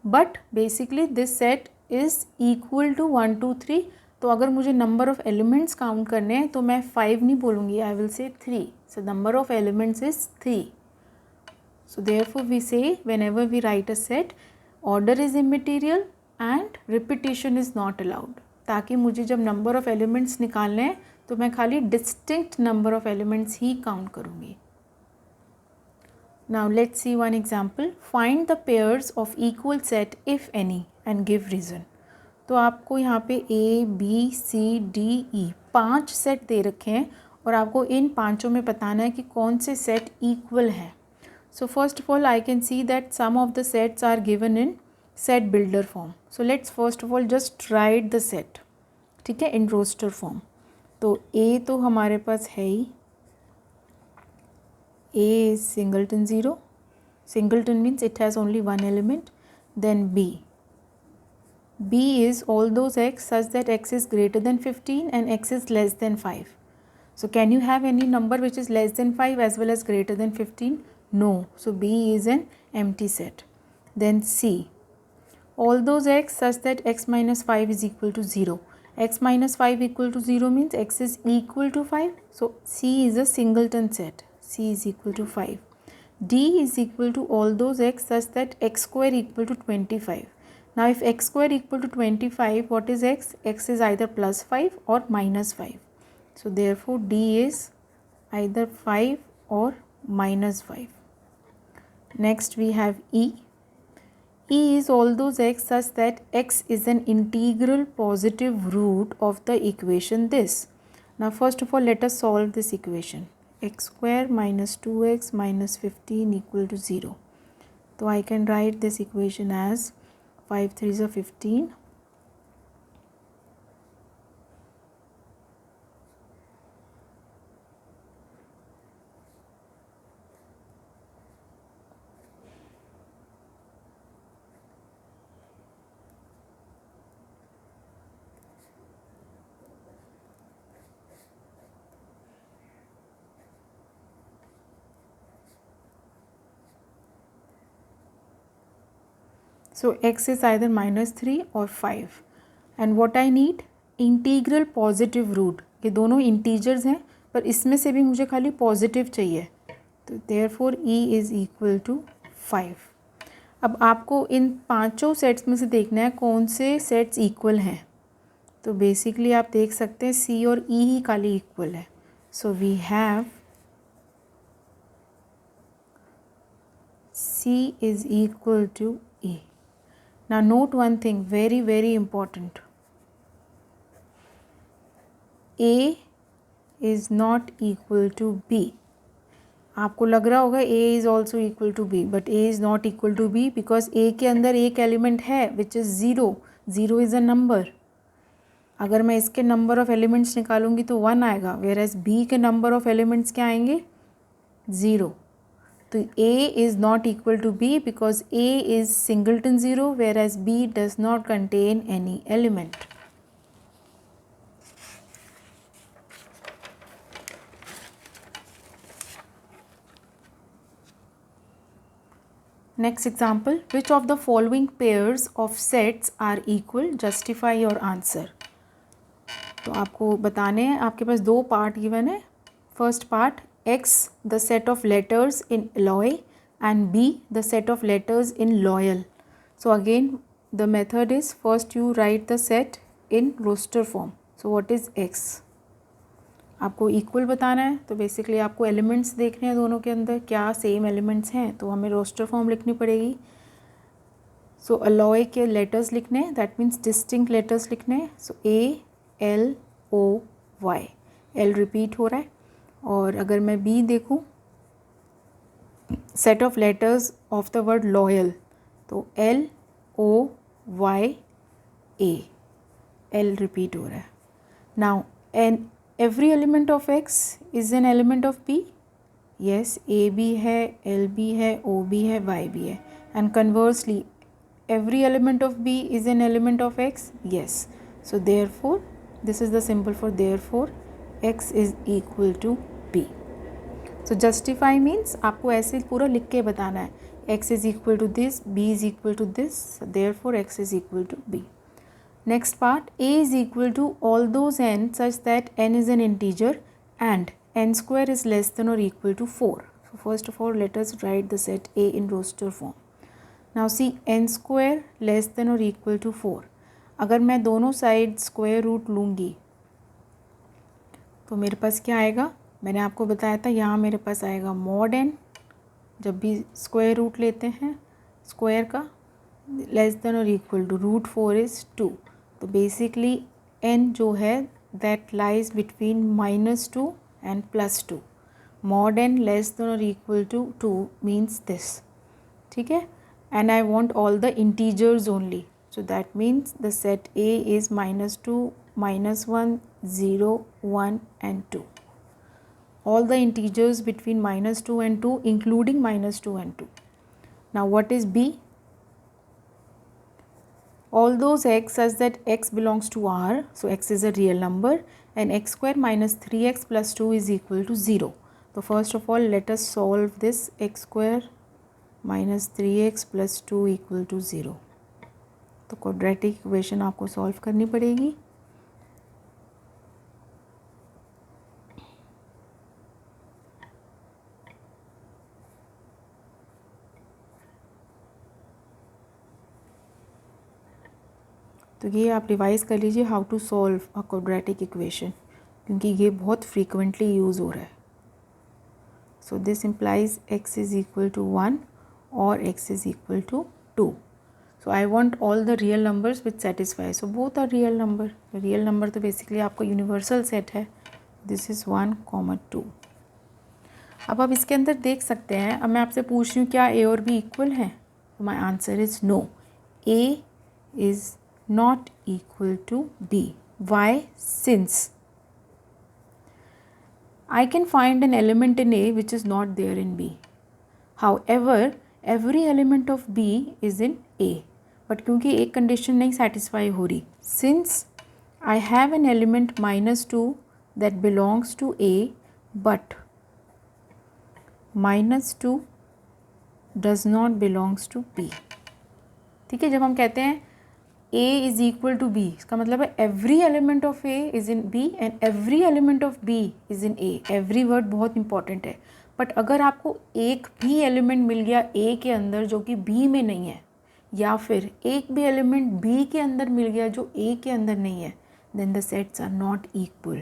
But basically this set is equal to 1 2 3. तो अगर मुझे नंबर ऑफ एलिमेंट्स काउंट करने हैं तो मैं 5 नहीं बोलूँगी, I will say 3. So number of elements is 3. So therefore we say whenever we write a set, order is immaterial and repetition is not allowed. ताकि मुझे जब number of elements निकालने हैं तो मैं खाली distinct number of elements he count करूँगी. Now let's see one example. Find the pairs of equal set if any and give reason. तो आपको यहाँ पे A, B, C, D, E 5 set दे रखे हैं और आपको इन पाँचों में बताना है कि कौन से सेट इक्वल हैं. So first of all I can see that some of the sets are given in set builder form. So let's first of all just write the set, ठीक है, in roster form. तो A तो हमारे पास है ही, A is singleton 0. Singleton means it has only one element. Then B is all those x such that x is greater than 15 and x is less than 5. So can you have any number which is less than 5 as well as greater than 15? No. So B is an empty set. Then C, all those x such that x minus 5 is equal to 0. X minus 5 equal to 0 means x is equal to 5. So C is a singleton set. C is equal to 5. D is equal to all those x such that x square equal to 25. Now if x square equal to 25, what is x? X is either plus 5 or minus 5. So therefore D is either 5 or minus 5. Next we have E. E is all those x such that x is an integral positive root of the equation this. Now first of all let us solve this equation. X square minus 2x minus 15 equal to 0. So I can write this equation as 5 3s are 15. So x is either minus 3 or 5. And what I need? Integral positive root. ये दोनों integers हैं पर इसमें से भी मुझे खाली positive चाहिए. तो therefore E is equal to 5. अब आपको इन पांचों सेट्स में से देखना है कौन से सेट्स इक्वल हैं. तो बेसिकली आप देख सकते हैं C और E ही खाली इक्वल है. So we have C is equal to E. Now note one thing, very important. A is not equal to B. आपको लग रहा होगा A is also equal to B, but A is not equal to B because A के अंदर एक element है which is 0. 0 is a number. अगर मैं इसके नंबर ऑफ एलिमेंट्स निकालूंगी तो 1 आएगा, whereas B के नंबर ऑफ एलिमेंट्स क्या आएंगे? 0. तो A is not equal to B because A is singleton 0 whereas B does not contain any element. Next example, which of the following pairs of sets are equal? Justify your answer. तो आपको बताने हैं, आपके पास दो part given है. First part X the set of letters in alloy and B the set of letters in loyal. So again the method is first you write the set in roster form. So what is X? आपको equal बताना है तो basically आपको elements देखने हैं दोनों के अंदर क्या सेम एलिमेंट्स हैं, तो हमें रोस्टर फॉर्म लिखनी पड़ेगी. सो अलॉय के लेटर्स लिखने हैं, दैट मीन्स डिस्टिंक्ट लेटर्स लिखने हैं. सो ALOY, L रिपीट हो रहा है. और अगर मैं B देखूं, set of letters of the word loyal, तो LOYA, L रिपीट हो रहा है. Now an every element of X is an element of B. Yes, AB है, LB है, OB है, YB है. And conversely, every element of B is an element of X. Yes. So therefore, this is the symbol for therefore X is equal to B. So justify means आपको ऐसे पूरा लिख के बताना है. x is equal to this, b is equal to this, therefore x is equal to b. Next part, a is equal to all those n such that n is an integer and n square is less than or equal to 4. So first of all, let us write the set A in roster form. Now see, n square less than or equal to 4. अगर मैं दोनों side square root लूँगी तो मेरे पास क्या आएगा, मैंने आपको बताया था यहाँ मेरे पास आएगा मॉड n, जब भी स्क्वायर रूट लेते हैं स्क्वायर का, लेस देन और इक्वल टू रूट 4 इज़ 2. तो बेसिकली n जो है that lies between -2 and +2. Mod n less than और इक्वल टू 2 मीन्स दिस. ठीक है, and I want all the integers only. So that means the set A is -2, -1, 0, 1 and 2. All the integers between -2 and 2 including -2 and 2. Now what is B? All those x such that x belongs to R, so x is a real number, and x square minus 3x plus 2 is equal to 0. So first of all let us solve this x square minus 3x plus 2 equal to 0. तो quadratic equation आपको solve करनी पड़ेगी. तो ये आप revise कर लीजिए how to solve a quadratic equation, क्योंकि ये बहुत फ्रीक्वेंटली यूज़ हो रहा है. So this implies x is equal to 1 और x is equal to 2. So I want all the real numbers which satisfy. So both are real number. The real number तो basically आपको universal set है. This is 1, 2. अब आप इसके अंदर देख सकते हैं. अब मैं आपसे पूछ रही हूँ क्या A और B इक्वल हैं? So my answer is no. A is not equal to B. Why? Since I can find an element in A which is not there in B. However, every element of B is in A. But क्योंकि एक condition नहीं satisfy हो रही, since I have an element -2 that belongs to A but -2 does not belongs to B. ठीक है, जब हम कहते हैं a is equal to B, इसका मतलब है every element of a is in b and every element of b is in a. Every word बहुत इंपॉर्टेंट है. बट अगर आपको एक भी एलिमेंट मिल गया a के अंदर जो कि b में नहीं है, या फिर एक भी एलिमेंट B के अंदर मिल गया जो A के अंदर नहीं है, then the sets are not equal.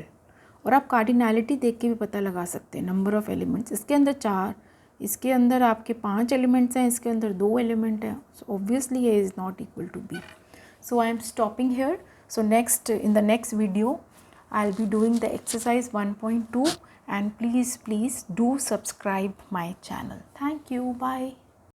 और आप कार्डिनैलिटी देख के भी पता लगा सकते हैं. नंबर ऑफ एलिमेंट्स, इसके अंदर 4, इसके अंदर आपके 5 एलिमेंट्स हैं, इसके अंदर 2 एलिमेंट हैं. So obviously A is not equal to B. So I am stopping here. So next in the next video I will be doing the exercise 1.2 and please do subscribe my channel. Thank you. Bye.